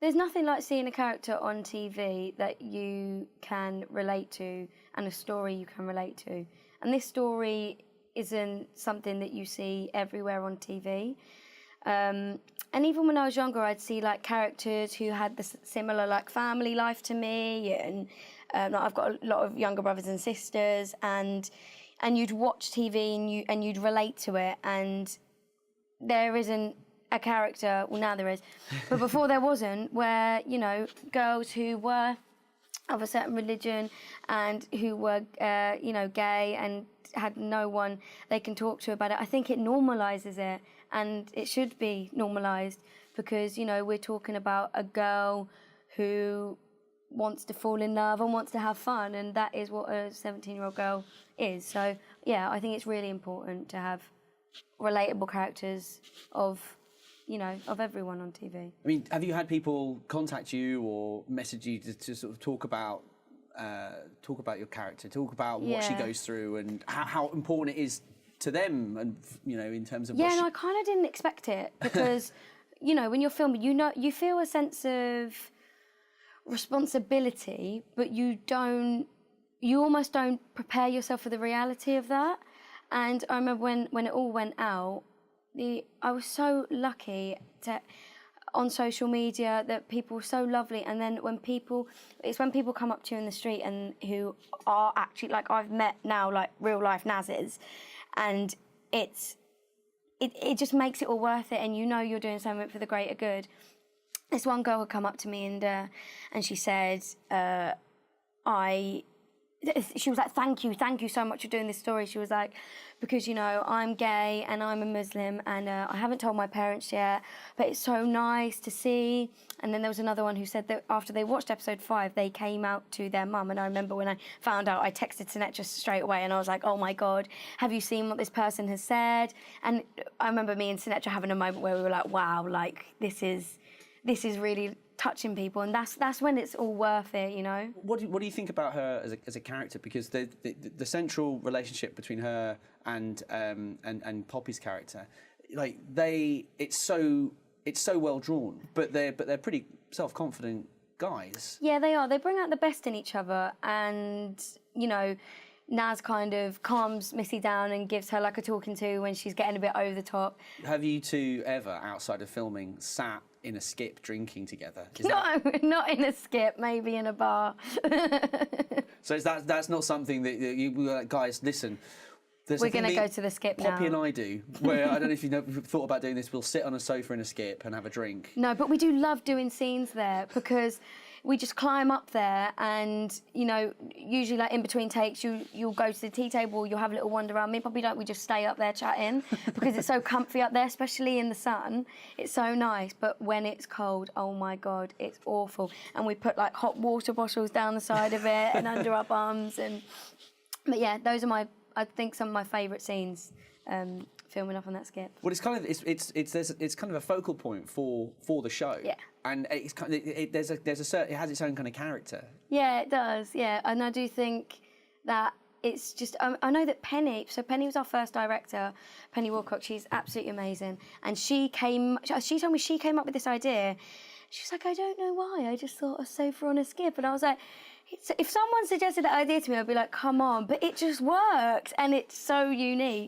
There's nothing like seeing a character on TV that you can relate to and a story you can relate to. And this story isn't something that you see everywhere on TV. And even when I was younger, I'd see like characters who had this similar like family life to me, and like, I've got a lot of younger brothers and sisters, and you'd watch TV and you'd relate to it, and there isn't a character, well now there is, but before there wasn't, where, you know, girls who were of a certain religion and who were, you know, gay and had no one they can talk to about it. I think it normalises it, and it should be normalised, because, you know, we're talking about a girl who wants to fall in love and wants to have fun, and that is what a 17-year-old girl is. So, yeah, I think it's really important to have relatable characters of, you know, of everyone on TV. I mean, have you had people contact you or message you to sort of talk about your character, talk about what she goes through and how important it is to them, and, you know, in terms of and I kind of didn't expect it, because, you know, when you're filming, you know, you feel a sense of responsibility, but you almost don't prepare yourself for the reality of that. And I remember when it all went out, I was so lucky on social media that people were so lovely. And then when people come up to you in the street and who are actually, like, I've met now, like, real life Nazes, and it just makes it all worth it, and you know you're doing something for the greater good. This one girl would come up to me and she said, she was like, thank you so much for doing this story. She was like, because, you know, I'm gay and I'm a Muslim, and I haven't told my parents yet, but it's so nice to see. And then there was another one who said that after they watched episode 5, they came out to their mum. And I remember when I found out, I texted Sinatra straight away, and I was like, oh my God, have you seen what this person has said? And I remember me and Sinatra having a moment where we were like, wow, like, this is really touching people, and that's when it's all worth it, you know. What do you think about her as a character? Because the central relationship between her and Poppy's character, like, it's so well drawn, but they're pretty self-confident guys. Yeah, they are. They bring out the best in each other, and, you know, Naz kind of calms Missy down and gives her like a talking to when she's getting a bit over the top. Have you two ever, outside of filming, sat in a skip drinking together? No, not in a skip, maybe in a bar. So that's not something that you were like, guys, listen, we're going to go to the skip now. Poppy and I do, where, I don't know if you've thought about doing this, we'll sit on a sofa in a skip and have a drink. No, but we do love doing scenes there, because we just climb up there, and, you know, usually, like, in between takes, you'll go to the tea table, you'll have a little wander around. Me and Poppy don't, we just stay up there chatting, because it's so comfy up there, especially in the sun. It's so nice, but when it's cold, oh my God, it's awful. And we put, like, hot water bottles down the side of it and under our bums. But yeah, those are I think some of my favourite scenes, filming up on that skip. Well, it's kind of it's kind of a focal point for the show. Yeah. And it's kind of, it has its own kind of character. Yeah, it does. Yeah, and I do think that it's just, I know that Penny was our first director, Penny Wilcox. She's absolutely amazing, and she told me she came up with this idea. She was like, I don't know why, I just thought a sofa on a skip, and I was like, if someone suggested that idea to me, I'd be like, come on, but it just works, and it's so unique.